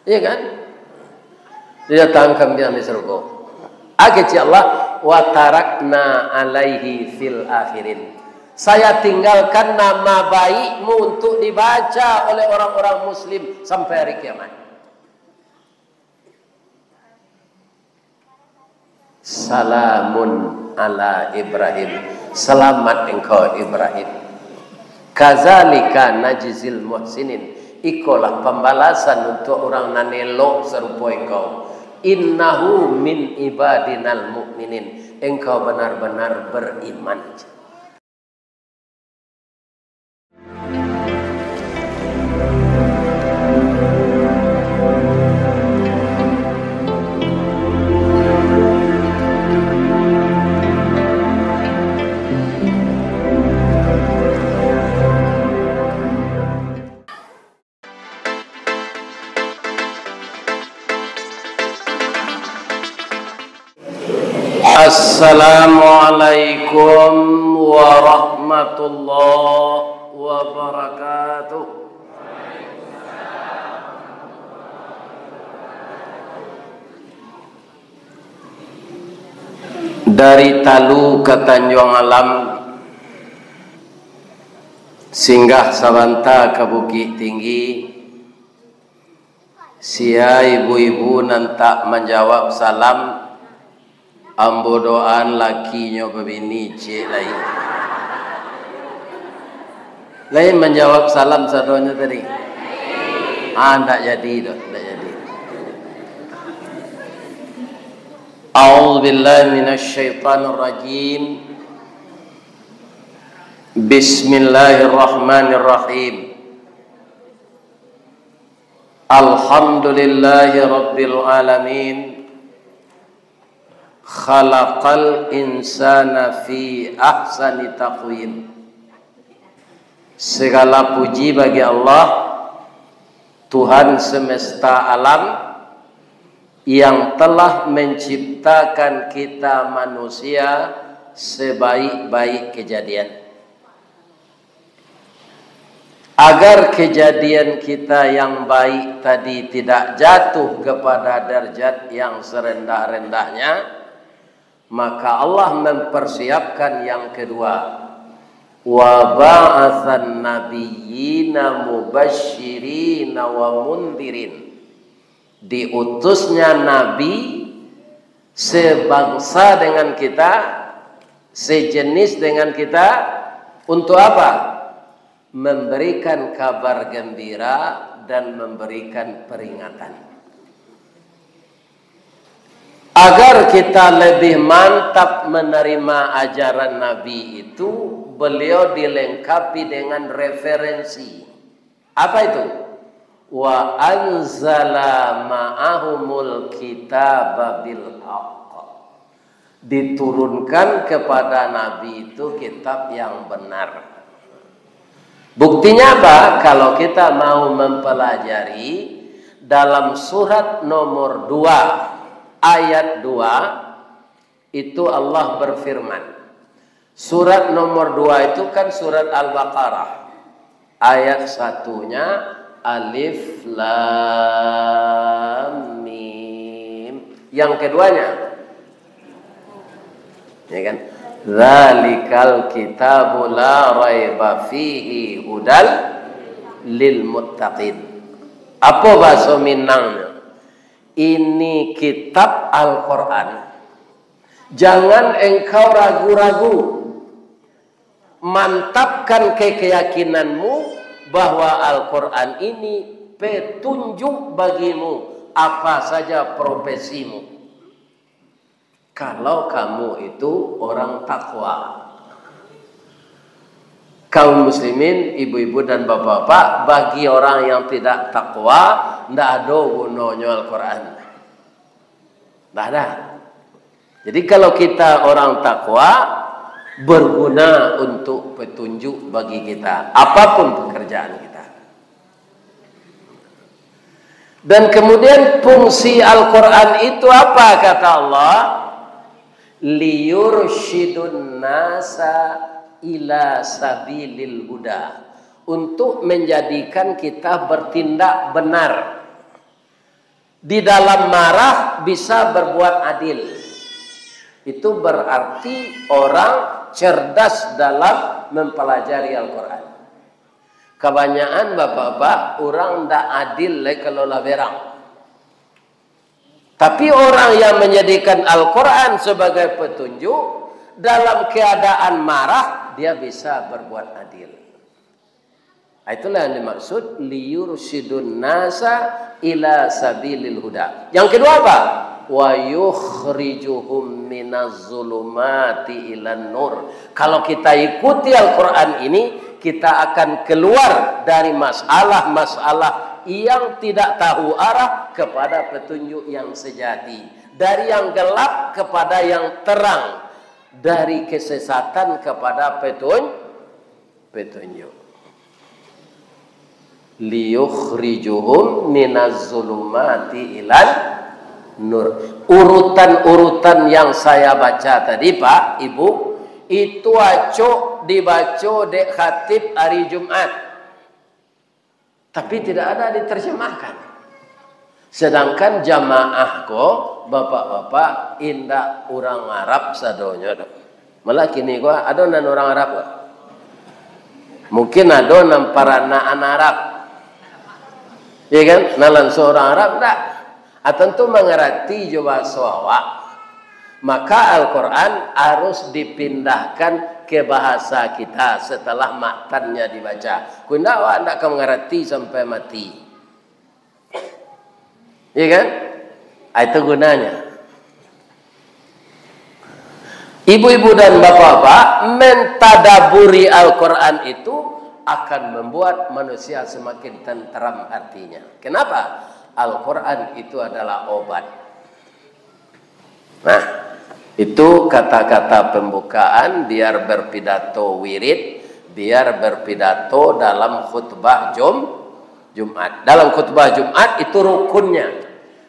Iya kan? Dia tangkap dia misruko. Akhirnya Allah wa tarakna alaihi fil akhirin. Saya tinggalkan nama baikmu untuk dibaca oleh orang-orang muslim sampai hari kiamat. Salamun ala Ibrahim. Selamat engkau Ibrahim. Kazalika najzil muhsinin. Ikolah pembalasan untuk orang nanelok serupa engkau. Innahu min ibadinal mu'minin. Engkau benar-benar beriman. Assalamualaikum warahmatullahi wabarakatuh. Dari Talu ke Tanjung Alam, singgah Sawanta ke Bukit Tinggi, sia ibu-ibu nantak menjawab salam. Ambo doan lakinya bebini cik lain menjawab salam sadonya tadi. Tak jadi dah, tak jadi. A'udzu billahi minasy syaithanir rajim. Bismillahirrahmanirrahim. Alhamdulillahi rabbil alamin. Khalaqal insana fi ahsani taqwim. Segala puji bagi Allah, Tuhan semesta alam, yang telah menciptakan kita manusia sebaik-baik kejadian. Agar kejadian kita yang baik tadi tidak jatuh kepada derajat yang serendah-rendahnya, maka Allah mempersiapkan yang kedua. Wa ba'atsan nabiyyina mubasysyirina wa mundzirin. Diutusnya nabi sebangsa dengan kita, sejenis dengan kita, untuk apa? Memberikan kabar gembira dan memberikan peringatan. Agar kita lebih mantap menerima ajaran Nabi itu, beliau dilengkapi dengan referensi. Apa itu? Wa anzala ma'ahumul kitaba bil haqq. Diturunkan kepada Nabi itu kitab yang benar. Buktinya apa? Kalau kita mau mempelajari dalam surat nomor 2 ayat 2 itu Allah berfirman. Surat nomor 2 itu kan surat Al-Baqarah. Ayat 1-nya Alif Lam Mim. Yang keduanya, ya kan? Dzalikal kitabu la raiba fihi hudal lil muttaqin. Apa bahasa Minangnya? Ini kitab Al-Quran. Jangan engkau ragu-ragu. Mantapkan keyakinanmu bahwa Al-Quran ini petunjuk bagimu apa saja profesimu. Kalau kamu itu orang takwa. Kaum muslimin, ibu-ibu dan bapak-bapak, bagi orang yang tidak takwa, tidak ada gunanya Al-Quran. Tidak ada. Jadi kalau kita orang takwa, berguna untuk petunjuk bagi kita, apapun pekerjaan kita. Dan kemudian fungsi Al-Quran itu apa kata Allah? Liyursyidun nasa ila sabilil huda, untuk menjadikan kita bertindak benar, di dalam marah bisa berbuat adil. Itu berarti orang cerdas dalam mempelajari Al-Quran. Kebanyakan bapak-bapak orang tidak adil kalau laberang. Tapi orang yang menjadikan Al-Quran sebagai petunjuk, dalam keadaan marah dia bisa berbuat adil. Itulah yang dimaksud liyursyidun nasa ila sabilil huda. Yang kedua apa? Wa yukhrijuhum minaz zulumati ilan nur. Kalau kita ikuti Al-Quran ini, kita akan keluar dari masalah-masalah yang tidak tahu arah kepada petunjuk yang sejati, dari yang gelap kepada yang terang, dari kesesatan kepada petunjuk. Liyukhrijuhum minaz zulumati ilan nur. Urutan-urutan yang saya baca tadi Pak, Ibu, itu acok dibaca dek khatib hari Jumat, tapi tidak ada diterjemahkan. Sedangkan jamaah kok bapak-bapak indah orang Arab sadonya. Malah kini gua ada nan orang Arab gak? Mungkin ada nan para anak Arab, ya kan? Nalan seorang Arab tak? Tentu mengerti juga bahasa. Maka Al-Quran harus dipindahkan ke bahasa kita setelah matannya dibaca. Kunda awak tidak akan mengerti sampai mati. Iya kan? Itu gunanya. Ibu-ibu dan bapak-bapak mentadaburi Al-Quran itu akan membuat manusia semakin tenteram hatinya. Kenapa? Al-Quran itu adalah obat. Nah, itu kata-kata pembukaan biar berpidato wirid, biar berpidato dalam khutbah Jumat. Dalam khutbah Jumat itu rukunnya.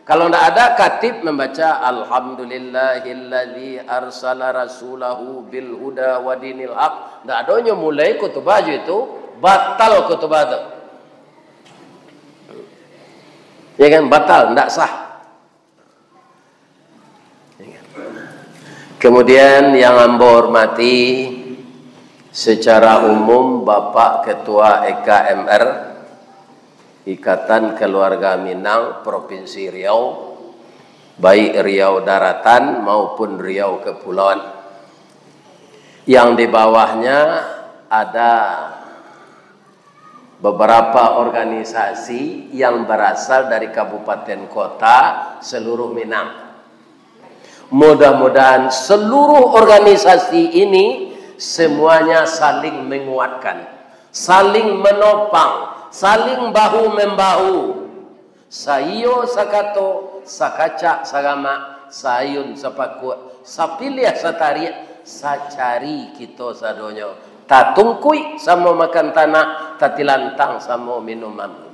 Kalau tidak ada, khatib membaca Alhamdulillahilladzi arsala rasulahu bil huda wa dinil haq. Tidak adanya mulai khutbah itu batal khutbah itu. Ya kan, batal, tidak sah. Kemudian yang hamba hormati secara umum Bapak Ketua EKMR, Ikatan Keluarga Minang Provinsi Riau, baik Riau Daratan maupun Riau Kepulauan, yang di bawahnya ada beberapa organisasi yang berasal dari kabupaten kota seluruh Minang. Mudah-mudahan seluruh organisasi ini semuanya saling menguatkan, saling menopang, saling bahu-membahu. Sayo sakato, sakaca sagama, sayun sepaku, sapilih sataria, sacari kita sadonyo. Tatungkui sama makan tanah, tatilantang sama minum amu.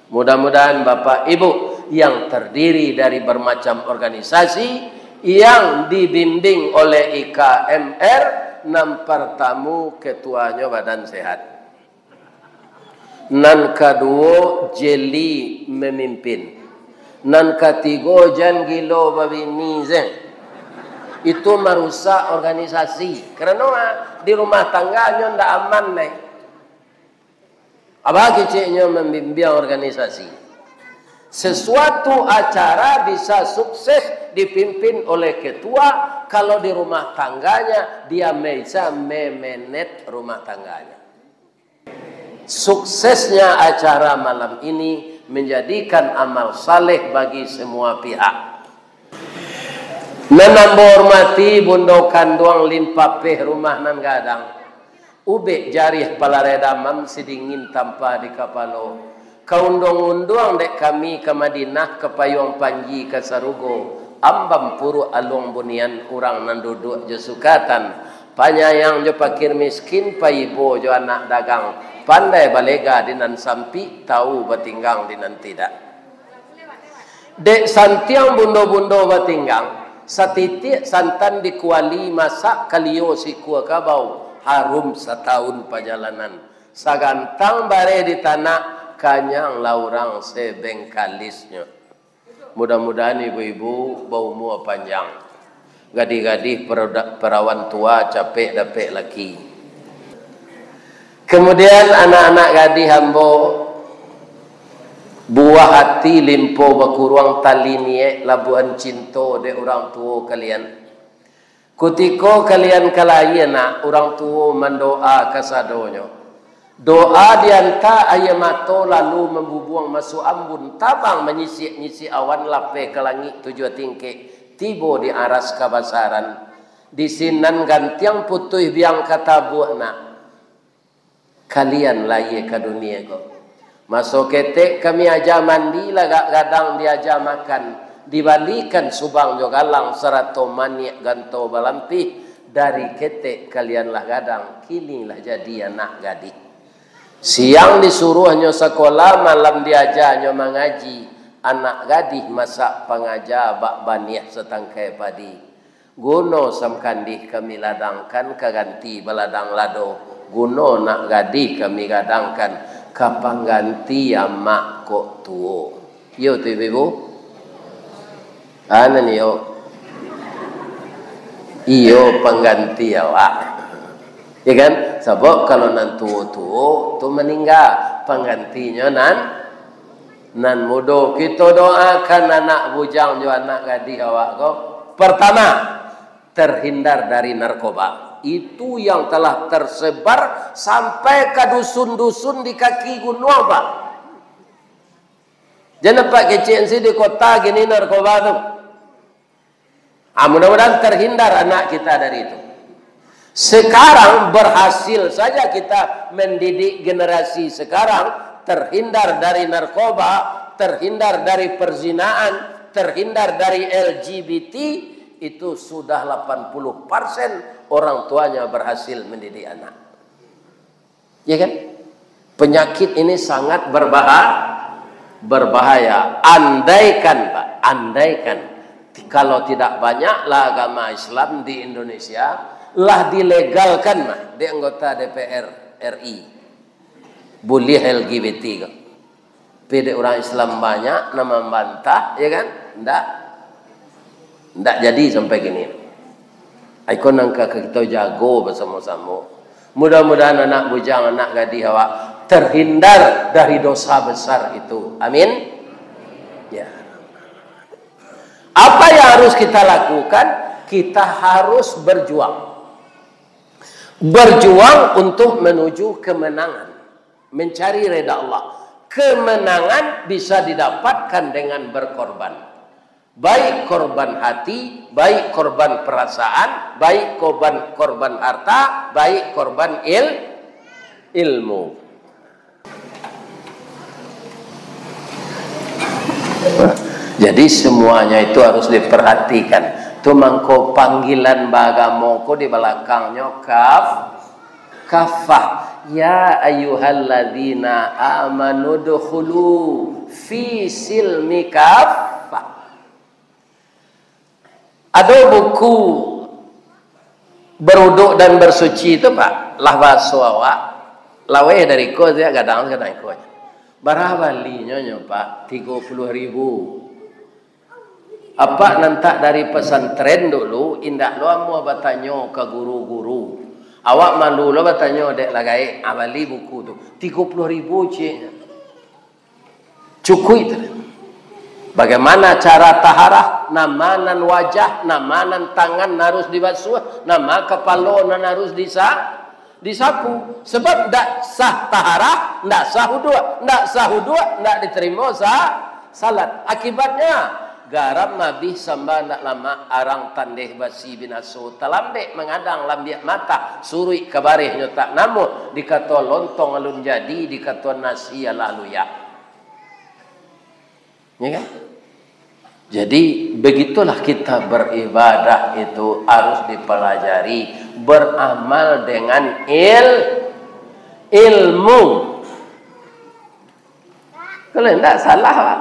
Mudah-mudahan Bapak Ibu yang terdiri dari bermacam organisasi yang dibimbing oleh IKMR, nan pertamu ketuanya Badan Sehat, nan kedua jeli memimpin, nan ketiga jan gilo babini zeng. Itu merusak organisasi. Karena di rumah tangganya ndak aman nih. Apa kecilnya membimbing organisasi? Sesuatu acara bisa sukses dipimpin oleh ketua kalau di rumah tangganya dia bisa memanage rumah tangganya. Suksesnya acara malam ini menjadikan amal saleh bagi semua pihak. Menambah hormati bundo kanduang limpapeh rumah nan gadang. Ube jarih palaredamam sidingin tanpa di kapalo. Kaundong-undong dek kami ke Madinah ke Payung Panji ke Sarugo. Ambam puru alung bunian urang nan duduk je sukatan. Panyayang je pakir miskin paibo je anak dagang. Pandai balega dinan sampi tahu batinggang dinan tidak. Dek santiang bundo-bundo batinggang. Satitik santan dikuali masak kalio si kuah kabau. Harum setahun perjalanan. Sagantang bare di tanah kanyang laurang sebengkalisnya. Mudah-mudahan ibu-ibu berumur panjang. Gadis-gadis perawan tua capek dapet laki. Kemudian anak-anak gadis hambo buah hati limpo berkurang tali niat labuan cinta de orang tua kalian. Kutiko kalian kalai nak orang tua mendoa kasadonyo. Doa dianta ayamato lalu membubuang masuk ambun tabang menyisik-nyisik awan lape ke langit tujuh tingkik tibo di aras kabasaran di sinan gantiang putih biang kata nak kalian laye ke dunia ko masuk ketek kami aja mandi lagak gadang diaja makan dibalikan subang jogalang serato maniak ganto balampi dari ketek kalianlah gadang kinilah jadi anak gadis. Siang disuruhnya sekolah, malam diajarnya mengaji. Anak gadis masak pengajar bak baniah setangkai padi. Guno samkandih kami ladangkan keganti beladang lado. Guno nak gadis kami gadangkan kapang ganti amak kok tuo. Yo tu ibu. Ana ni yo. Iyo pengganti awak. Ya kan? Sebab kalau nan tua-tua tu meninggal, penggantinya nan muda. Kita doakan anak bujang jo anak gadis awak ko. Pertama, terhindar dari narkoba. Itu yang telah tersebar sampai ke dusun-dusun di kaki gunung, Pak. Jangan Pak kecil sih di kota gini narkoba tu. Mudah-mudahan terhindar anak kita dari itu. Sekarang berhasil saja kita mendidik generasi sekarang terhindar dari narkoba, terhindar dari perzinaan, terhindar dari LGBT. Itu sudah 80% orang tuanya berhasil mendidik anak. Ya kan? Penyakit ini sangat berbahaya. Andaikan Pak, andaikan kalau tidak banyaklah agama Islam di Indonesia lah dilegalkan mah di anggota DPR RI boleh LGBT kan. Pede orang Islam banyak nama bantah ya kan? Ndak jadi sampai gini. Ikon angka kita jago bersama-sama. Mudah-mudahan anak bujang, anak gadis awak terhindar dari dosa besar itu. Amin. Ya. Apa yang harus kita lakukan? Kita harus berjuang. Berjuang untuk menuju kemenangan, mencari reda Allah. Kemenangan bisa didapatkan dengan berkorban, baik korban hati, baik korban perasaan, baik korban harta, baik korban ilmu. Jadi semuanya itu harus diperhatikan. Tu mangko panggilan bagamoko di belakangnya kafah. Ya ayyuhalladzina amanu dukhulu fi silmi kafah. Ada buku beruduk dan bersuci itu Pak, lahwasu awak. Lawe dari ko dia gadang ko. Berapa linya Pak? 30.000. Apa nantak dari pesantren dulu indah lo amu bertanya ke guru-guru. Awak malu lo bertanya dek lagai awali buku tu 30.000 cik. Cukup itu. Bagaimana cara taharah, namanan wajah, namanan tangan harus dibasuh, nama kepala harus disapu. Sebab ndak sah taharah, ndak sah wudu, ndak diterima salat. Akibatnya garam mabih samba nak lama arang tandeh basi binaso talambek mengadang lambiak mata surui kabareh nyotak namu dikata lontong alun jadi dikata nasi lalu ya kan? Jadi begitulah kita beribadah itu harus dipelajari, beramal dengan ilmu. Kalau tidak salah Pak.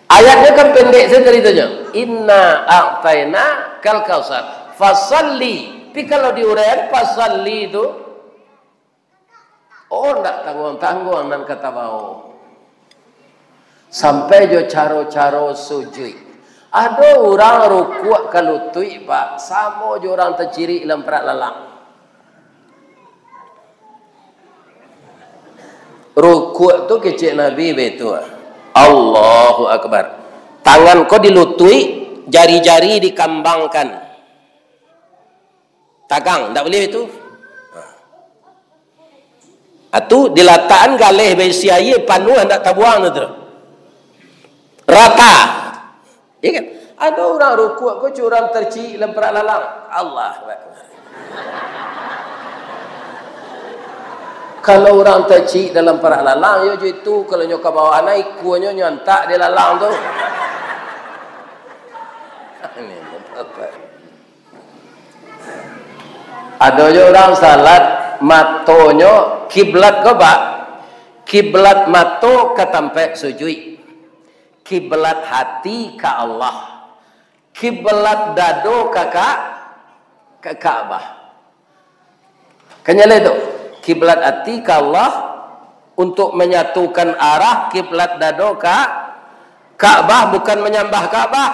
Ayatnya kan pendek saya ceritanya. Inna a'tayna kal kausar fasalli. Tapi kalau diuraian fasalli itu enggak tanggung-tanggung dan kata bau. Sampai jo caro-caro sujud. Ada orang rukuk kalutui pak, sama jo orang terciri dalam perak lalang. Rukuk tu kecil Nabi betul. Allahu Akbar. Tangan kau dilutui, jari-jari dikambangkan. Tagang, tak boleh itu. Atu dilataan galih besiaya panuh hendak tabuang tu. Rata. Ya kan? Ada orang rukuk kau curang tercik lemprak lalang. Allah Akbar. Kalau orang tercik dalam perak lalang, yo itu kalau nyoka bawa anak ikuannya nyontak di lalang tu. Ada orang salat matonyo kiblat ko ba? Kiblat mato ke tempat sujud. Kiblat hati ke Allah. Kiblat dado ke Ka'bah. Kenyala itu. Kiblat hati ke Allah untuk menyatukan arah, kiblat dado ke Ka'bah bukan menyembah Ka'bah.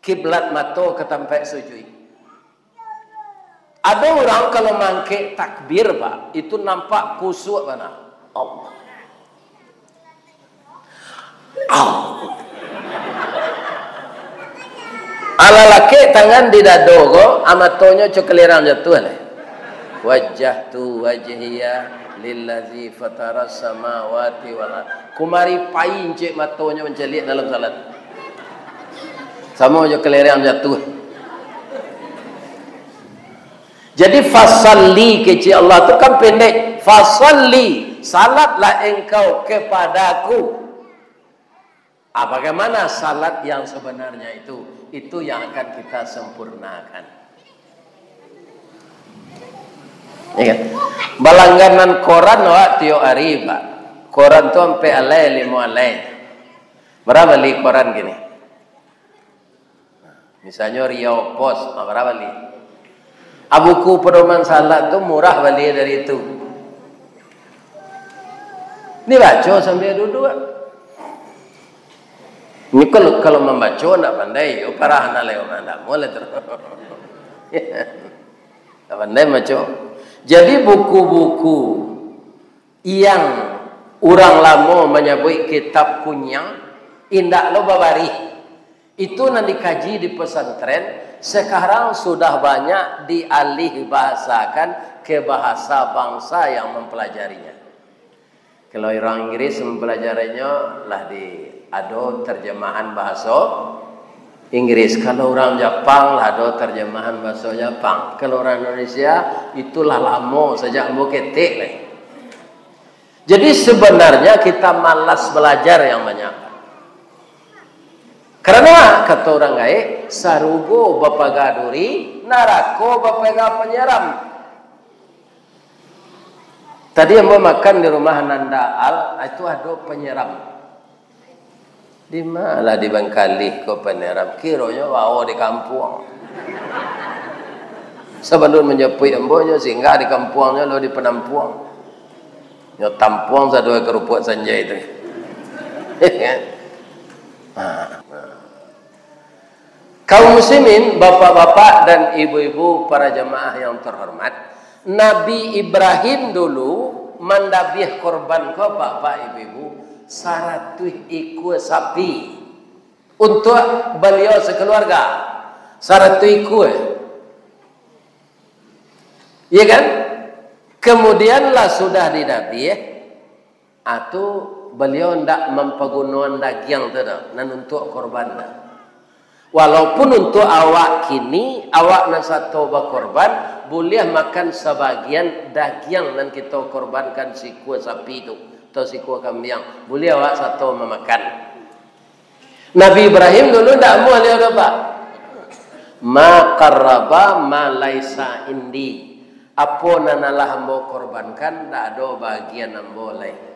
Kiblat mato ke tempat sujud. Ada orang kalau mangke takbir pak, itu nampak kusuk mana? Allah. Allah. Ala laki tangan di dado ko, amatonyo cokeliran jatuh le. Wajjahtu wajhiya lillazi fatara samawati wal ardh. Kumari pain cek matonyo mencelik dalam salat. Sama cokeliran jatuh. Jadi fasalli kecil Allah tu kan pendek. Fasalli, salatlah engkau kepadaku. Bagaimana salat yang sebenarnya itu? Itu yang akan kita sempurnakan. Ya kan? Balangganan koran wa tio ari pak. Koran tu sampai alai limo alai. Berapa li koran gini? Misalnya Riau Pos, berapa li? Buku pedoman salat tu murah balik dari itu. Ini baca sambil duduk. Ini kalau membaca tidak pandai, parah nak lewat mana boleh terus. Tak pandai baca. Jadi buku-buku yang orang lama menyebut kitab kunyang, indak lo babari. Itu nanti dikaji di pesantren. Sekarang sudah banyak dialih bahasakan ke bahasa bangsa yang mempelajarinya. Kalau orang Inggris mempelajarinya lah di ada terjemahan bahasa Inggris. Kalau orang Jepang lah ada terjemahan bahasa Jepang. Kalau orang Indonesia itulah lama sejak mau ketik lah. Jadi sebenarnya kita malas belajar yang banyak. Karena kata orang gaib, sarugo bapagaduri, narako bapaga penyeram. Tadi yang mau makan di rumah Nanda Al, itu ada penyeram. Di mana di Bangkali kau penyeram? Kiranya wow di kampung. Sebelum menyepui embonya sehingga di kampungnya lo di penampuang. Yo tampuang sadua kerupuk sanja itu. Kaum muslimin, bapak-bapak dan ibu-ibu para jamaah yang terhormat, Nabi Ibrahim dulu mendabih korban ke bapak ibu-ibu 100 ekor sapi untuk beliau sekeluarga. 100 ekor. Ya kan? Kemudianlah sudah didabih atau beliau tidak mempergunakan daging tu dan untuk korban. Walaupun untuk awak kini, awak nak satu berkorban, boleh makan sebagian daging dan kita korbankan siku sapi itu atau siku kambing. Boleh awak satu memakan. Nabi Ibrahim dulu tidak mau lihat apa. Ma qarraba ma laisa indi. Apa nanalah hamba korbankan, tidak ada bagian yang boleh.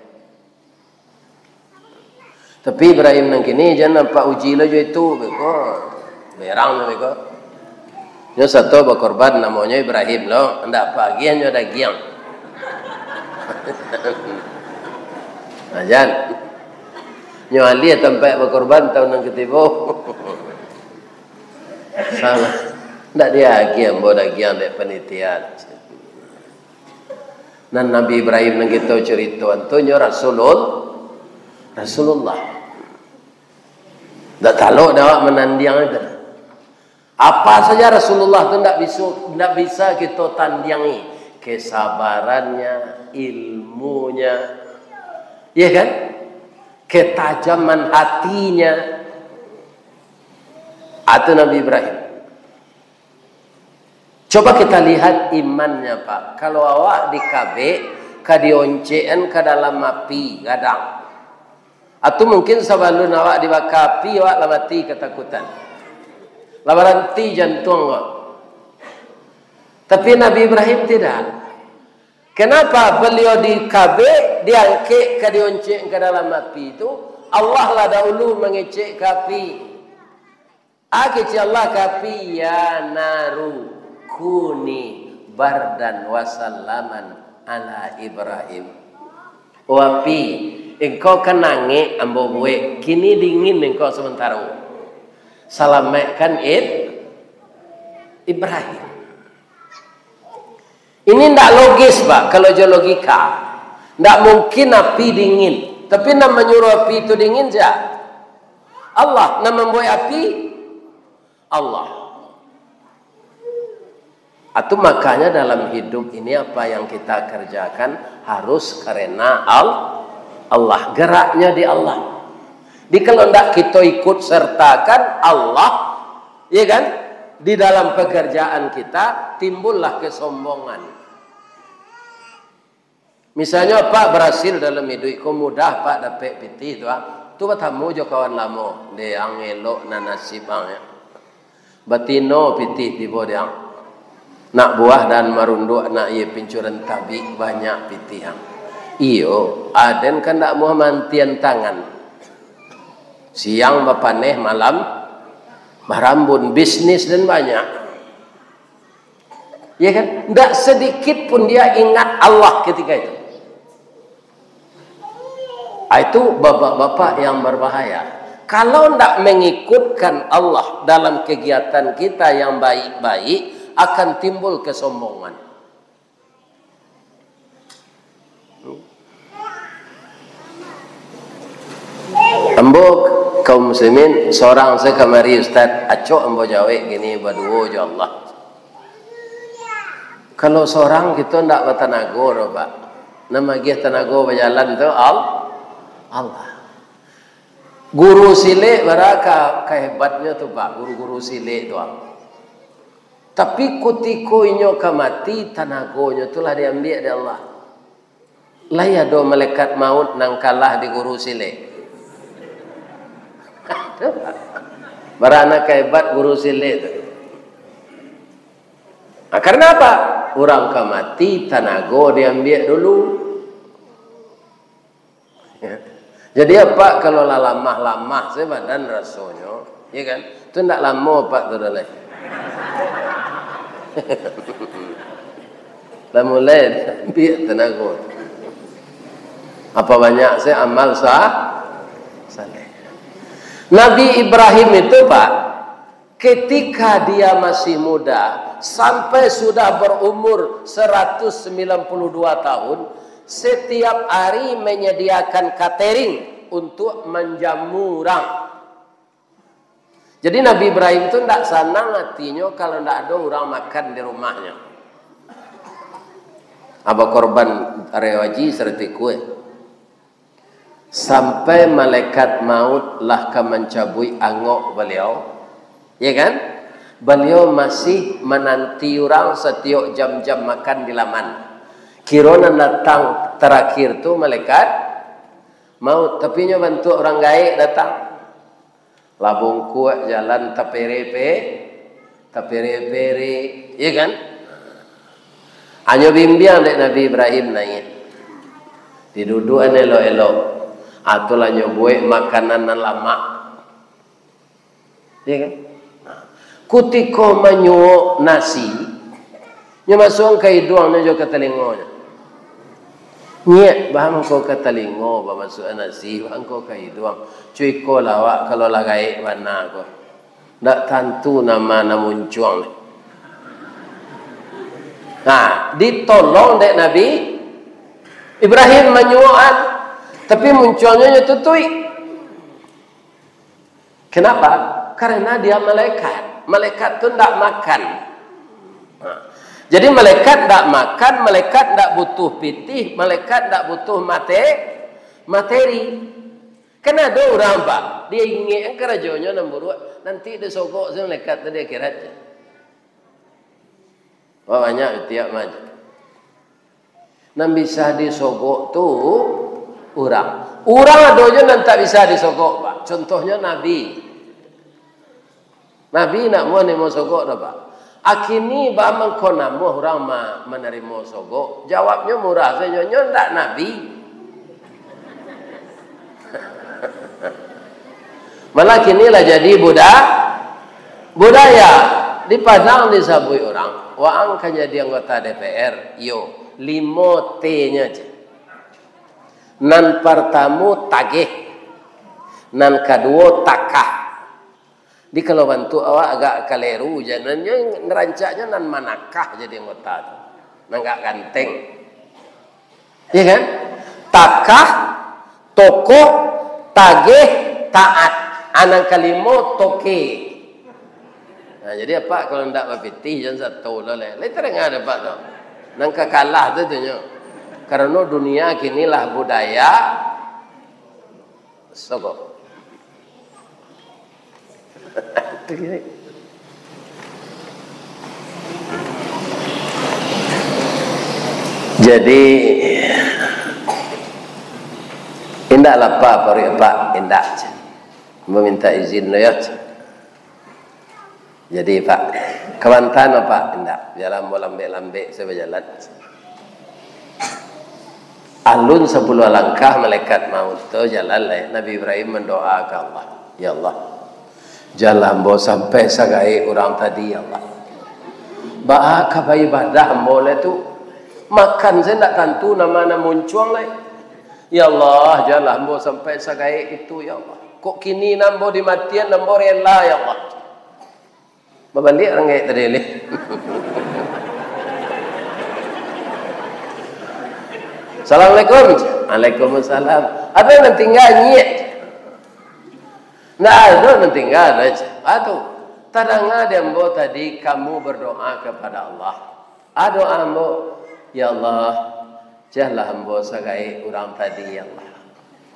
Tapi Ibrahim nang kini jangan nampak uji lo itu beko. Berang beko. Nyo satu berkorban namanya Ibrahim lo, ndak bagian nyo daging. Ajan. Nyali tempat berkorban tahun yang ketiba. Salah. Ndak dia lagi yang bodoh lagi yang dek penitian. Dan Nabi Ibrahim yang kita cerita antunya Rasulullah. Ndak tahu dah menandiang itu. Apa saja Rasulullah itu ndak bisa kita tandiangi. Kesabarannya, ilmunya, ya kan? Ketajaman hatinya. Itu Nabi Ibrahim. Coba kita lihat imannya Pak. Kalau awak di KB, kadioncean ke dalam api gadang. Atau mungkin sebelum awak dibakar api, awak mati ketakutan. Labaranti jantung awak. Tapi Nabi Ibrahim tidak. Kenapa beliau di KB diangkat kadioncean ke dalam api itu? Allah lah dahulu mengecek ke api. Allah ke api ya naru kuni bardan wasallaman ala Ibrahim. Wapi engkau kenangi ambo buwe kini dingin engkau sementara. Salamatkan Ibrahim. Ini tidak logis Pak. Kalau je logika tidak mungkin api dingin. Tapi nak menyuruh api itu dingin saja. Allah nak membuat api Allah. Atau makanya dalam hidup ini apa yang kita kerjakan harus karena Allah. Geraknya di Allah. Di kalau tidak kita ikut sertakan Allah, ya kan? Di dalam pekerjaan kita timbullah kesombongan. Misalnya Pak berhasil dalam hidup, kau mudah Pak dapat piti tu, tu bertamu jo kawan lama, dia yang elok na nasib ya. Batino piti tiba dia. Nak buah dan marunduk nak ye pincuran tabi banyak piti yang. Iyo, aden kan tak mau mantian tangan. Siang bapaneh malam marambun bisnis dan banyak. Ya kan? Tidak sedikit pun dia ingat Allah ketika itu. Itu bapak-bapak yang berbahaya. Kalau tidak mengikutkan Allah dalam kegiatan kita yang baik-baik, akan timbul kesombongan. Ambo kaum muslimin seorang saya kamari Ustaz acok ambo jawe gini berdua je Allah. Kalau seorang kita ndak bertanago Pak. Nama dia tanago berjalan tu Allah. Guru silik baraka kehebatnya tu Pak, guru-guru silik tu. Tapi kutiko inyo kamati tanagonya itulah diambil dari Allah. Laya do malaikat maut nang kalah di guru silik. Barana kehebat guru silik tu. Karena apa? Orang kamati tanago diambil dulu. Ya. Jadi apa kalau lamah-lamah saya badan rasanya, ya kan? Itu ndak lama Pak tu dah. Dah mulai biar tenaga. Apa banyak saya amal saleh. Nabi Ibrahim itu Pak, ketika dia masih muda sampai sudah berumur 192 tahun, setiap hari menyediakan catering untuk menjamu orang. Jadi Nabi Ibrahim itu tidak senang hatinya kalau tidak ada orang makan di rumahnya. Apa korban rewaji serta kue. Sampai malaikat maut lah mencabui angok beliau. Ya kan? Beliau masih menanti orang setiap jam-jam makan di laman. Kirona datang terakhir tu malaikat maut. Tapi nya bentuk orang gaib datang. Labung kuat jalan tapere-pere, ya kan? Hanya bimbang dek Nabi Ibrahim naik. Didudukan elok-elok. Atulah nyobuek makanan lama. Ya kan? Kutiko menyuok nasi. Nya masuk ke hidungnya juga ke telinganya. Nyek bahang ko katalingo ba masuk anak si bahang ko kai doang. Cuy ko lawak kalau lagai mana ko. Ndak tentu nama muncul. Nah, ditolong dek Nabi Ibrahim menyuat, tapi munculnya tutui. Kenapa? Karena dia malaikat. Malaikat itu tidak makan. Nah, jadi malaikat tidak makan, malaikat tidak butuh pitih, malaikat tidak butuh materi. Kena ada orang pak, dia ingin kerajaannya namburuk, nanti dia sokok sama malaikat tadi akhiratnya. Wah banyak tiap maju. Nan bisa disogok tu orang. Orang adonya nan tak bisa disogok pak. Contohnya Nabi. Nabi nak mau nemo sogok dah pak. Akini ba mengkona mu orang menerima sogok. Jawabnya murah saja. Nyon tak Nabi. Malah kini lah jadi budaya di Padang disabui orang. Waang kan jadi anggota DPR. Yo, 5 T-nya aja. Nan pertama tagih. Nan kedua takah. Di kalau bantu awak agak kaleru. Jangannya ngerancaknya nan manakah jadi anggota tu. Nan gak ganteng. Iya kan? Takah, tokoh, tagih, taat. Anak kelima toke. Nah, jadi apa kalau ndak berpitih jangan satu lah le. Le terang ada pak tu. Nang kalah tu tu nyo. Karena dunia kini lah budaya sogok. Jadi indak lapar pari pak indak. Meminta izin ya. Jadi pak, kewantan apa? Tidak, jalan lambe-lambe saya berjalan. Alun 10 langkah malaikat maut tu jalan lah. Nabi Ibrahim mendoa ke Allah, ya Allah, jalan bo sampai sagai orang tadi ya Allah. Bah kabai ibadah boleh tu makan saya tak tentu nama muncul lah. Ya Allah, jalan bo sampai sagai itu ya Allah. Kok kini nambo dimatian nambo rela ya Allah. Babalik orang kayak tadi ni. Assalamualaikum. Waalaikumsalam. Ada yang tinggal nyek. Nah, ada yang tinggal aja. Aduh, tadanga dembo tadi kamu berdoa kepada Allah. Aduh ambo, ya Allah, jahlah ambo sagai orang tadi ya Allah.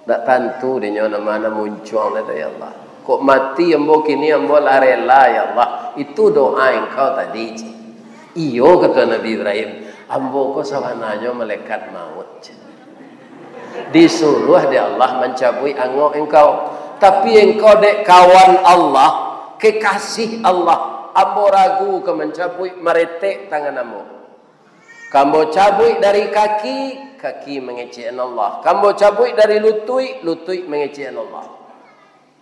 Tak tentu dia mana muncul ada ya Allah. Kok mati ambo kini ambo la rela ya Allah. Itu doa engkau tadi. Iyo kata Nabi Ibrahim, ambo ko sawananya malaikat maut. Disuruh di Allah mencabui angok engkau. Tapi engkau dek kawan Allah, kekasih Allah. Ambo ragu ke mencabui meretek tangan ambo. Kambo cabui dari kaki mengecewakan Allah. Kambo cabui dari lutut mengecewakan Allah.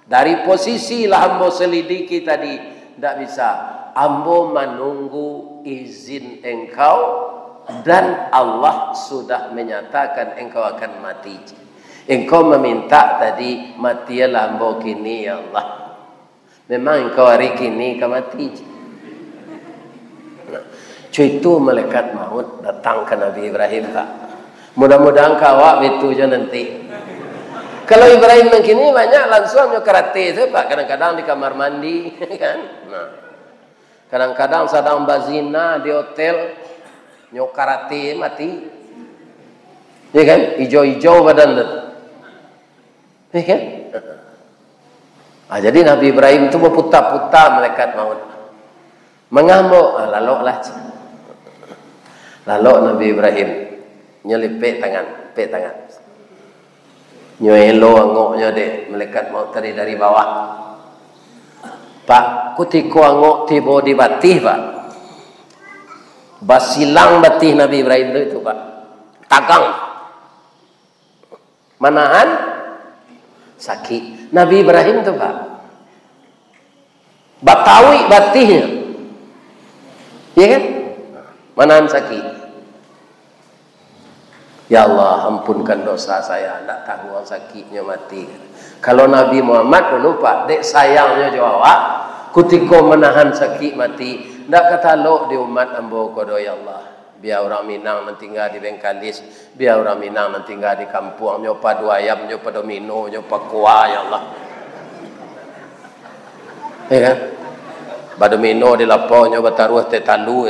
Dari posisi lah ambo selidiki tadi tidak bisa. Ambo menunggu izin engkau dan Allah sudah menyatakan engkau akan mati. Engkau meminta tadi matilah ambo kini ya Allah. Memang engkau hari kini kau mati. Nah, itu malaikat maut datang ke Nabi Ibrahim pak. Mudah-mudahan kawak itu je nanti. Kalau Ibrahim begini banyak langsung karate tu pak. Kadang-kadang di kamar mandi kan. Nah, kadang-kadang sedang bazina di hotel nyok karate mati. Ya kan? Hijau-hijau badan tu. Ya kan? Jadi Nabi Ibrahim itu berputar-putar malaikat maut. Mengamuk, laloklah. Lalok Nabi Ibrahim nyelipik tangan, pek tangan. Nyoelo angoknya dek malaikat maut tadi dari bawah. Pak, kutiko angok tiba di batih pak. Basilang batih Nabi Ibrahim itu pak. Tagang. Manahan sakit. Nabi Ibrahim tu pak. Batawi batihnya. Ya kan? Manahan sakit. Ya Allah, ampunkan dosa saya, tidak tahu orang sakitnya mati. Kalau Nabi Muhammad lupa, dek sayangnya jawab, ketika menahan sakit mati, tidak kata lo di umat ambo kodo ya Allah. Biar orang Minang nanti tinggal di Bengkalis, biar orang Minang nanti tinggal di kampung, nyopa dua ayam, nyopa domino, nyopa kuah ya Allah. Ya kan? Badomino di lapau, nyopa taruh teh talu.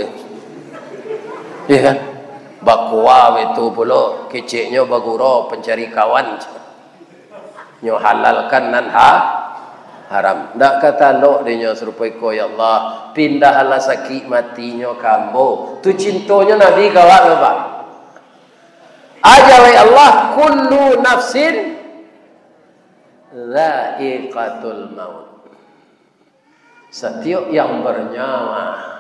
Ya kan? Bakwa itu pula keciknya baguro pencari kawan nyo halalkan nan haram ndak kata lo dia serupai ko ya Allah pindahlah sakit matinya kambo tu cintonya Nabi kawak apa aja ya Allah kullu nafsin dha'iqatul maut setiap yang bernyawa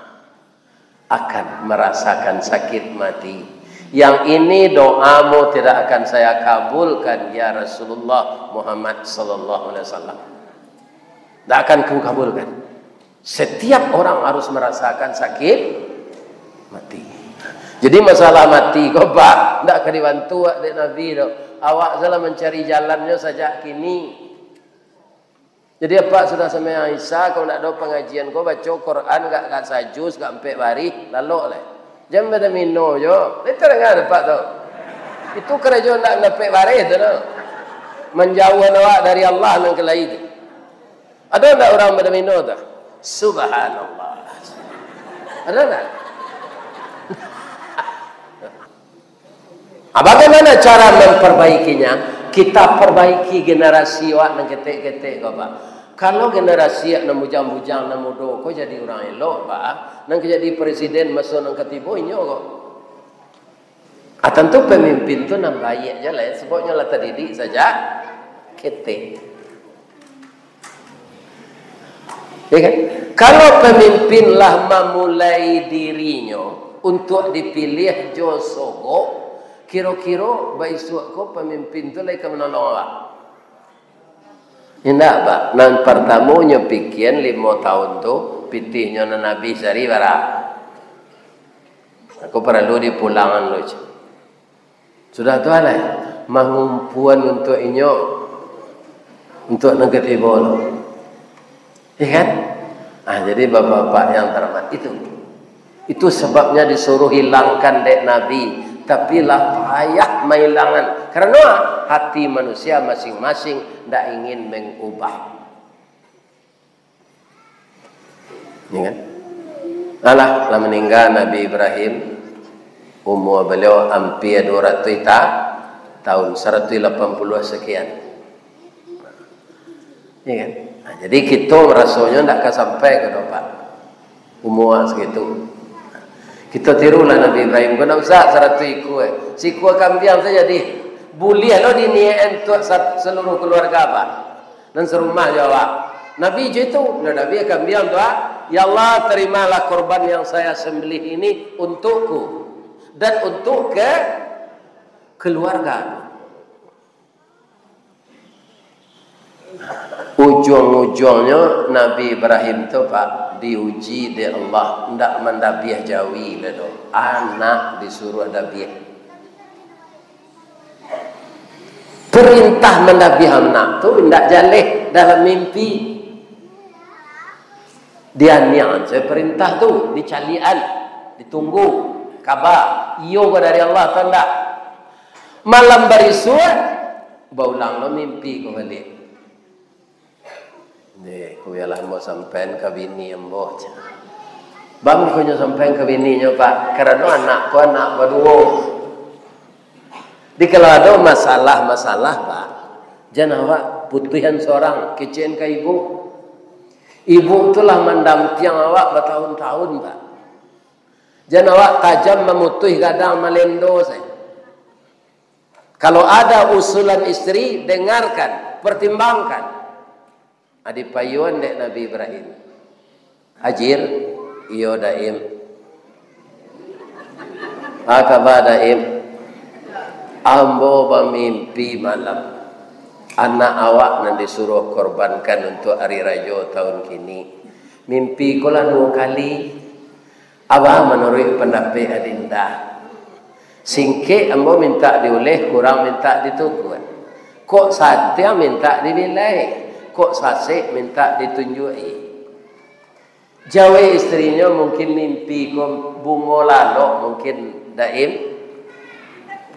akan merasakan sakit mati. Yang ini doamu tidak akan saya kabulkan ya Rasulullah Muhammad sallallahu alaihi wasallam. Tidak akan ku kabulkan. Setiap orang harus merasakan sakit mati. Jadi masalah mati kau pak tidak akan dibantu oleh Nabi do. Awak salah mencari jalannya saja kini. Jadi apa sudah sama Aisyah kalau nak ada pengajian kau baca Quran gak sajus gak empek bari lalu oleh jam pada mino jo itu dengar pak tu itu kerajaan nak empek bari tu no menjauhkan awak dari Allah nang kelai tu ada tak orang pada mino tu subhanallah ada tak bagaimana cara memperbaikinya kita perbaiki generasi awak nang ketek-ketek kau pak. Kalau generasi yang bujang-bujang nak mudo, kau jadi orang elok, pak. Nang jadi presiden masuk nang ketibo inyo kok. Tentu pemimpin tu nak baik je lah. Sebabnya lah terdidik saja ketek. Ya kan? Kalau pemimpin lah memulai dirinya untuk dipilih jo sogok, kira-kira baik suak kau pemimpin tu lagi menolong awak. Indah pak, nan pertamanya pikian 5 tahun tu pitihnya na Nabi sari bara. Aku perlu dipulangan lo. Sudah tu alai mengumpuan untuk inyo untuk negeri bolo. Ya kan? Jadi bapak-bapak yang terhormat itu sebabnya disuruh hilangkan dek Nabi. Tapi lah payah menghilangan. Karena hati manusia masing-masing tidak ingin mengubah. Ya kan? Alah meninggal Nabi Ibrahim. Umur beliau hampir 200 tahun. 180 sekian. Ya kan? Jadi kita rasanya tidak akan sampai ke depan. Umur segitu. Kita tirulah Nabi Ibrahim. Kau nak usah 100 ekor. Si ekor kambing saja di boleh lo diniain untuk seluruh keluarga apa. Dan serumah jawab. Nabi je itu. Nabi kambing tu ya Allah terimalah korban yang saya sembelih ini untukku dan untuk ke keluarga. Ujung-ujungnya Nabi Ibrahim tu pak diuji di Allah ndak mendabiah jawi ledo anak disuruh dabiah perintah mendabiah anak tu ndak jaleh dalam mimpi dia niat saya perintah tu dicalian ditunggu kabar iyo dari Allah tanda malam barisua baulang lo mimpi ko balik. Ku ialah mau sampean ke bini emboh. Bang ku nyo sampean ke bini nyo pak, karena anak berdua. Di kalau ada masalah pak, jangan awak putuhan seorang kecen ke ibu. Ibu itulah mendamping awak bertahun-tahun pak. Jangan awak tajam memutuh kadang melendo saya. Kalau ada usulan istri, dengarkan, pertimbangkan. Adi payuan dek Nabi Ibrahim. Hajir, iyo daim. Akaba daim. Ambo bermimpi malam. Anak awak nan disuruh korbankan untuk hari raya tahun kini. Mimpi kolah 2 kali. Abah menurut pendapat adinda. Singke ambo minta dioleh, kurang minta ditukun. Kok satya minta dibilai, kok sasek minta ditunjui. Jawa istrinya mungkin mimpi ko bungo lalok mungkin daim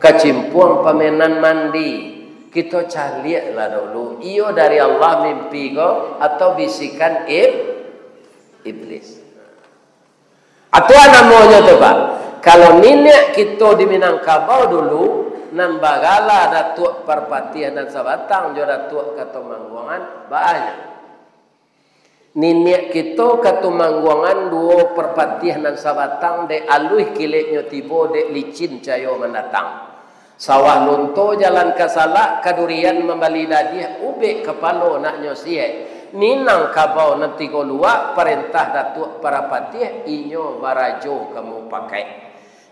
kacimpuang pamenan mandi. Kita cari lah dulu. Iyo dari Allah mimpi ko atau bisikan iblis. Atau namanya tu Pak. Kalau ninek kita di Minangkabau dulu, nan bagala datuk perpatian dan sabatang jo datuk katumangguangan banyak. Ninek kita katumangguangan dua perpatian dan sabatang de aluih kileknya tibo de licin cayo mendatang. Sawah lunto jalan kasalak kadurian membali dadiah ube kepalo naknya siye. Minangkabau nanti ko luak perintah datuk perpatian inyo barajo kamu pakai.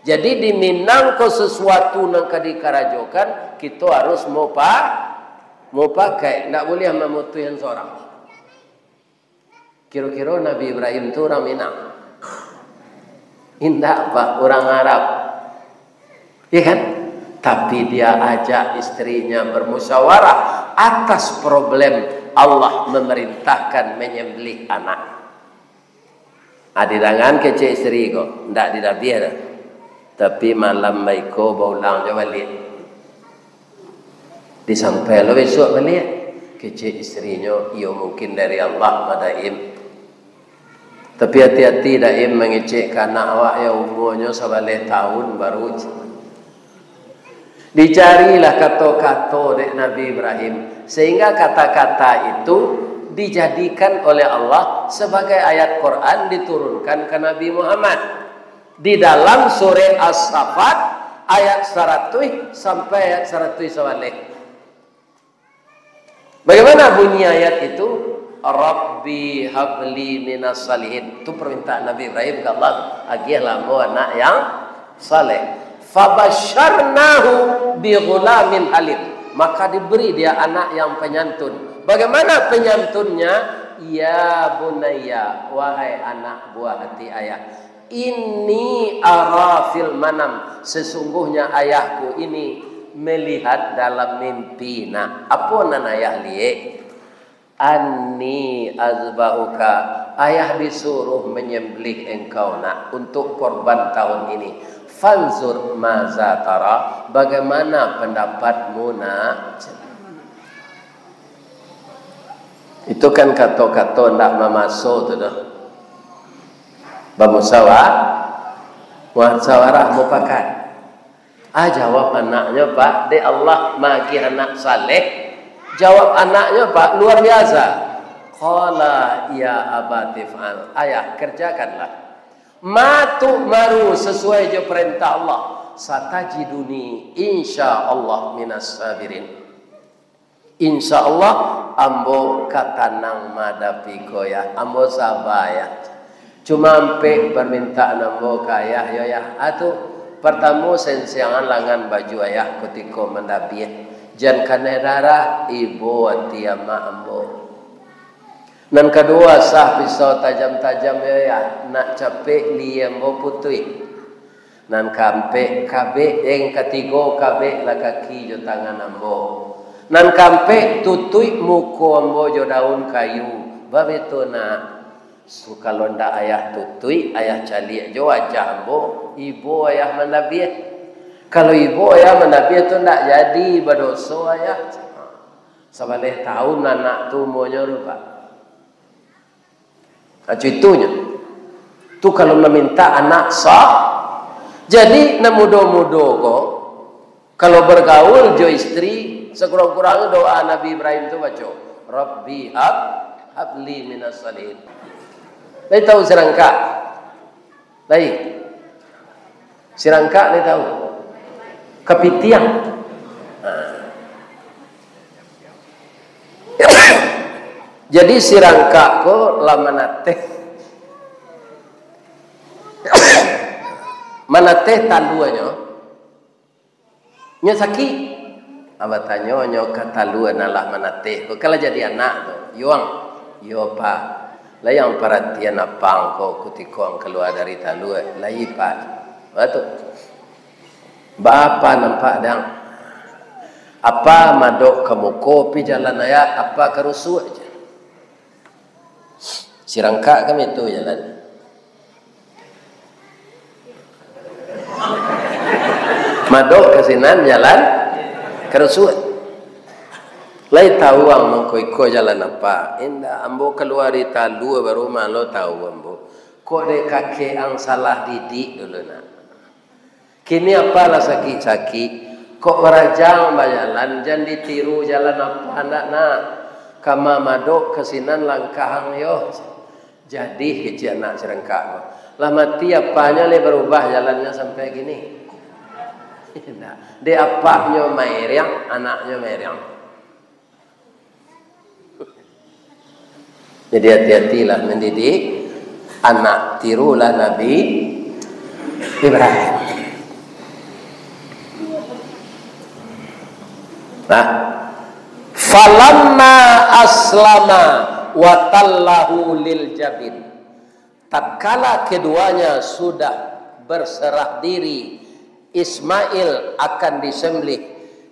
Jadi di Minang ko sesuatu nang kadikarajokan kita harus mau pakai, ndak boleh memutuhin seorang. Kira-kira Nabi Ibrahim tu orang Minang. Indah Pak, orang Arab. Ya kan? Tapi dia ajak istrinya bermusyawarah atas problem Allah memerintahkan menyembelih anak. Adidangan kece istri ko, ndak didabiah dah. Tapi malam maiko baulang je balik. Disampai lo besok balik. Kecil istrinya, ia mungkin dari Allah madaim. Tapi hati-hati daim mengecekkan anak awak yang umurnya 11 tahun baru. Dicarilah kata-kata dari Nabi Ibrahim. Sehingga kata-kata itu dijadikan oleh Allah sebagai ayat Quran diturunkan ke Nabi Muhammad. Di dalam surah As-Saffat ayat 100 sampai ayat 100 balik. Bagaimana bunyi ayat itu? Rabbi habli minas salihin. Itu permintaan Nabi Ibrahim ke Allah, agilah mau anak yang saleh. Fabasyarnahu bi ghulamin halim. Maka diberi dia anak yang penyantun. Bagaimana penyantunnya? Ya bunayya, wahai anak buah hati ayah. Ini arafil manam, sesungguhnya ayahku ini melihat dalam mimpi. Nah, apa nan ayah lihat? Anni azbahuka, ayah disuruh menyembelih engkau nak untuk korban tahun ini. Fanzur maza tara, bagaimana pendapatmu nak? Itu kan kata-kata ndak memasuk tu dah. Muasawarah mufakat. Jawab anaknya Pak, de Allah magi anak saleh. Jawab anaknya Pak, luar biasa. Qala ya abati fa'al. Ayah, kerjakanlah. Ma tu'maru, sesuai je perintah Allah. Satajiduni insyaallah minas sabirin. Insyaallah ambo katanang madapi koya, ambo sabar ya. Cuma ampe permintaan ambo kaya ya atuh pertama sensiangan langan baju ayah ketika mendabiah jan kana darah ibu ati ama ambo. Nan kedua sah pisau tajam-tajam ya nak capek li ambo putui. Nan kampe kabe yang ketiga kabe la kaki jo tangan ambo. Nan kampe tutui muko ambo jo daun kayu. Babetona so kalau ndak ayah tutui, ayah cali jo wajah ambo, ibu ayah menabiah. Kalau ibu ayah menabiah tu ndak jadi berdosa ayah. 11 tahun anak tu umurnya rupa. Itunya. Tu kalau meminta anak sah. Jadi namudo-mudo kok. Kalau bergaul jo istri, sekurang-kurangnya doa Nabi Ibrahim tu baca, Rabbi habli minas salihin. Lai tahu sirangka? Lai. Sirangka lai tahu? Kapitiang. Jadi sirangka ko lamanate. Manate taluannya. Nya sakit. Abatanyo nyo kataluan nalah manate. Kalau jadi anak tu, yuang, yo pa. Layang perhatian apang kau ketika keluar dari talua, layi pak, betul. Bapa nampak dang. Apa madok kemuko pi jalan aya, apa kerusu aja. Sirangka kami itu jalan. Madok kesinan jalan kerusu. Lai tahu ang mengko jalan apa. Indah ambo keluar di talu baru malo tahu ambo. Kok de kakek ang salah didik dulu nak. Kini apalah sakit-sakit. Kok merajang bajalan jangan ditiru jalan apa anak nak. Kama madok kesinan langkahang yo. Jadi kecil anak serengkak. Lah mati apanya le berubah jalannya sampai gini. Dia apanya meriang, anaknya meriang. Jadi hati-hatilah mendidik anak, tirulah Nabi Ibrahim. Nah, falamma aslama wa tallahu lil jabin. Tatkala keduanya sudah berserah diri, Ismail akan disembelih,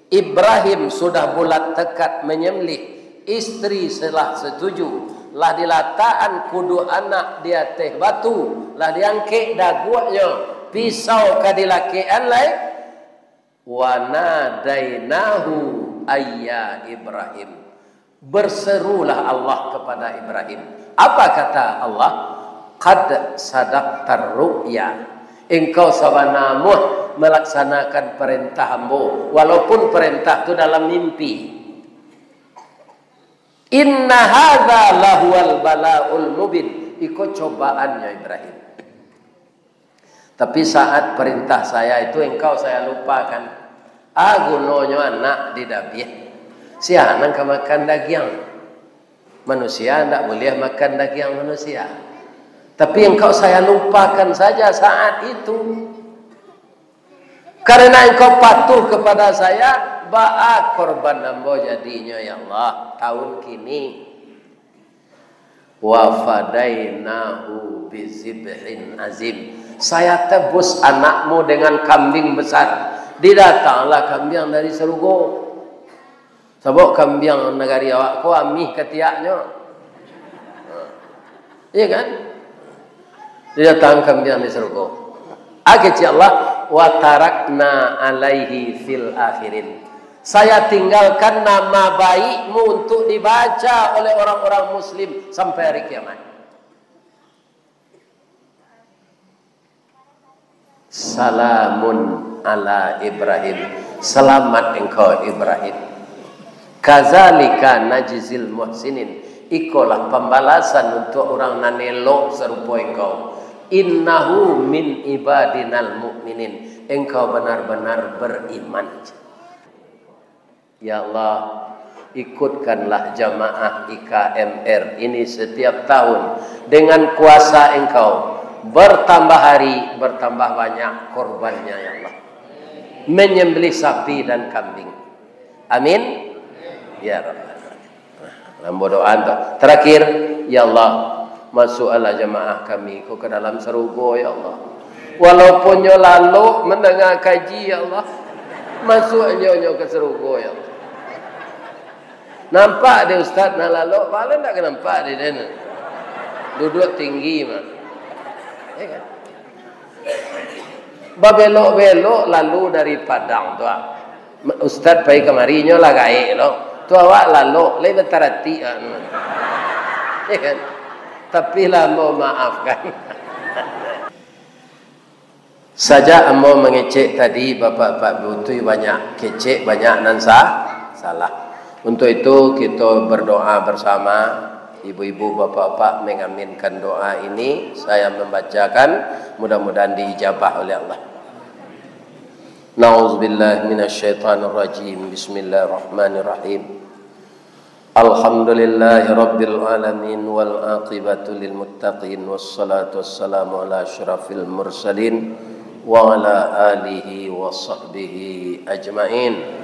Ibrahim sudah bulat tekad menyembelih, istri telah setuju, lah dilataan kudu anak di atas batu, lah diangkek daguanya, pisau kadilakean lain, wa nadainahu ayya Ibrahim. Berserulah Allah kepada Ibrahim. Apa kata Allah? Qad sadaqtar ru'ya. Engkau sabanamu melaksanakan perintah hamba, walaupun perintah itu dalam mimpi. Inna hadza lahuwal balaul mubin. Ikut cobaannya Ibrahim. Tapi saat perintah saya itu engkau saya lupakan. Gunanya anak di dabiah. Si anak makan daging. Manusia tidak boleh makan daging manusia. Tapi engkau saya lupakan saja saat itu. Karena engkau patuh kepada saya, ba'a korban ambo jadinya ya Allah tahun kini. Wa fadainahu bizibhin azim. Saya tebus anakmu dengan kambing besar. Didatanglah kambing dari Serugo. Sebab kambing negari awak ko amih ketiaknya. Iya kan? Didatang kambing dari Serugo. Akhirnya Allah wa tarakna alaihi fil akhirin. Saya tinggalkan nama baikmu untuk dibaca oleh orang-orang muslim sampai hari kiamat. Salamun ala Ibrahim. Selamat engkau Ibrahim. Kazalika najzil muhsinin. Ikolah pembalasan untuk orang nanelok serupa engkau. Innahu min ibadinal mu'minin. Engkau benar-benar beriman. Ya Allah, ikutkanlah jamaah IKMR ini setiap tahun dengan kuasa engkau. Bertambah hari, bertambah banyak korbannya ya Allah. Menyembelih sapi dan kambing. Amin. Ya Rabbal Alamin. Doa terakhir, ya Allah, masuklah jamaah kami ke dalam Serugo ya Allah. Walaupun nyo lalu mendengar kaji ya Allah, masuknya nyo ke Serugo ya Allah. Nampak dia ustaz nak lalu, malah tak nampak dia ni. Duduk tinggi mah. Ya kan? Babelok-belok lalu dari Padang tu. Ustaz pergi kemari nyo lah gaik lo. Tu awak lalu lebih terhati kan. Ya kan? Tapi lah mau maafkan. Saja mau mengecek tadi bapak-bapak butuh banyak kecek, banyak nan salah. Untuk itu kita berdoa bersama. Ibu-ibu, bapak-bapak mengaminkan doa ini. Saya membacakan, mudah-mudahan diijabah oleh Allah. Na'udzubillah minasyaitanirrajim. Bismillahirrahmanirrahim. Alhamdulillahi rabbil alamin wal aqibatu lil muttaqin wassalatu wassalamu ala asyrafil mursalin wa ala alihi wa sahbihi ajmain.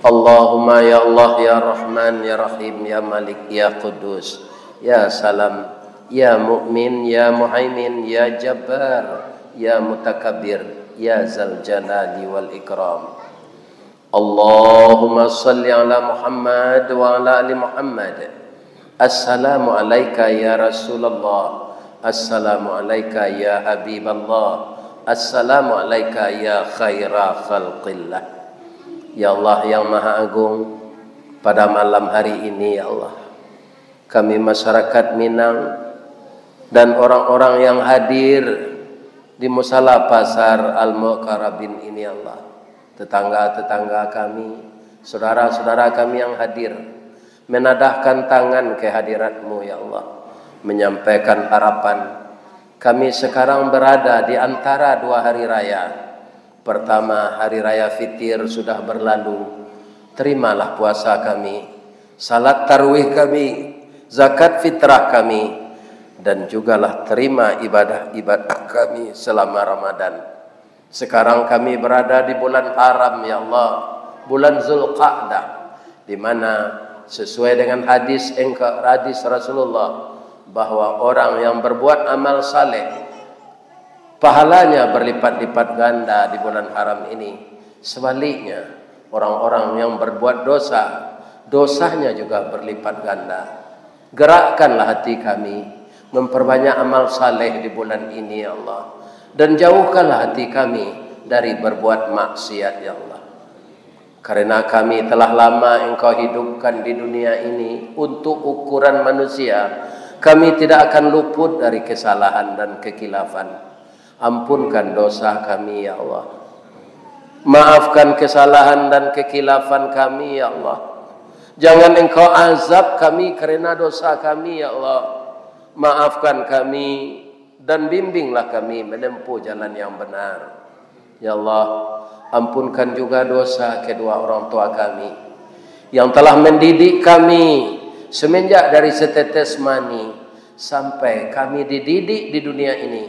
Allahumma ya Allah ya Rahman ya Rahim ya Malik ya Qudus ya Salam ya Mu'min ya Muhaimin ya Jabbar ya Mutakabbir ya zal jalali wal ikram. Allahumma salli ala Muhammad wa ala ali Muhammad. Assalamu alayka ya Rasulullah. Assalamu alayka ya Habiballah. Assalamu alayka ya khaira khalqillah. Ya Allah yang Maha Agung, pada malam hari ini ya Allah, kami masyarakat Minang dan orang-orang yang hadir di musala pasar Al-Muqarrabin ini ya Allah, tetangga-tetangga kami, saudara-saudara kami yang hadir, menadahkan tangan kehadirat-Mu ya Allah, menyampaikan harapan. Kami sekarang berada di antara dua hari raya. Pertama, hari raya Fitir sudah berlalu. Terimalah puasa kami, salat tarawih kami, zakat fitrah kami, dan jugalah terima ibadah-ibadah kami selama Ramadan. Sekarang kami berada di bulan haram ya Allah, bulan Zulqa'dah, di mana sesuai dengan hadis Rasulullah bahwa orang yang berbuat amal saleh pahalanya berlipat-lipat ganda di bulan haram ini. Sebaliknya, orang-orang yang berbuat dosa, dosanya juga berlipat ganda. Gerakkanlah hati kami memperbanyak amal saleh di bulan ini ya Allah, dan jauhkanlah hati kami dari berbuat maksiat ya Allah. Karena kami telah lama Engkau hidupkan di dunia ini untuk ukuran manusia, kami tidak akan luput dari kesalahan dan kekilafan. Ampunkan dosa kami ya Allah. Maafkan kesalahan dan kekilafan kami ya Allah. Jangan Engkau azab kami karena dosa kami ya Allah. Maafkan kami dan bimbinglah kami menempuh jalan yang benar. Ya Allah, ampunkan juga dosa kedua orang tua kami yang telah mendidik kami semenjak dari setetes mani sampai kami dididik di dunia ini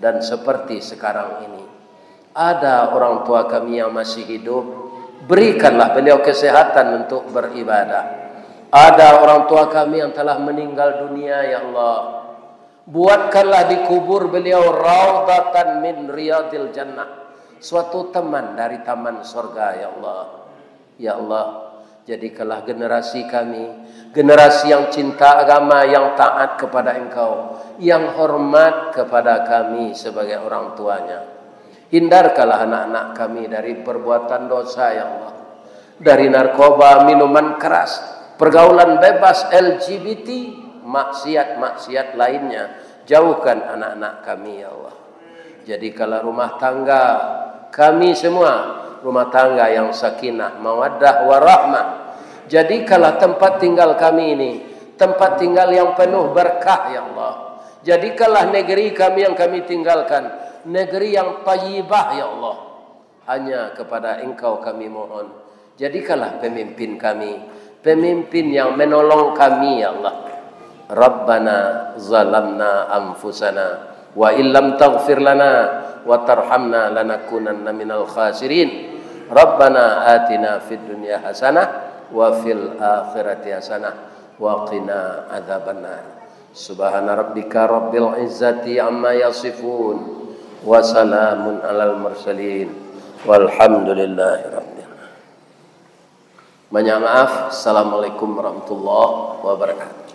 dan seperti sekarang ini. Ada orang tua kami yang masih hidup, berikanlah beliau kesehatan untuk beribadah. Ada orang tua kami yang telah meninggal dunia ya Allah, buatkanlah di kubur beliau raudhatan min riyadil jannah, suatu teman dari taman surga ya Allah. Ya Allah, jadikanlah generasi kami generasi yang cinta agama, yang taat kepada Engkau, yang hormat kepada kami sebagai orang tuanya. Hindarkanlah anak-anak kami dari perbuatan dosa ya Allah, dari narkoba, minuman keras, pergaulan bebas, LGBT, maksiat-maksiat lainnya. Jauhkan anak-anak kami ya Allah. Jadikanlah rumah tangga kami semua rumah tangga yang sakinah, mawaddah, warahmah. Jadikanlah tempat tinggal kami ini tempat tinggal yang penuh berkah ya Allah. Jadikanlah negeri kami yang kami tinggalkan negeri yang thayyibah ya Allah. Hanya kepada Engkau kami mohon. Jadikanlah pemimpin kami pemimpin yang menolong kami ya Allah. Rabbana zalamna anfusana wa illam taghfir lana wa tarhamna lanakunanna minal khasirin. Rabbana atina fid dunya hasanah wa fil akhirati hasanah wa qina adzabannar. Subhana rabbika rabbil izzati amma yasifun wa salamun alal mursalin walhamdulillahi rabbil alamin. Banyak maaf. Assalamualaikum warahmatullahi wabarakatuh.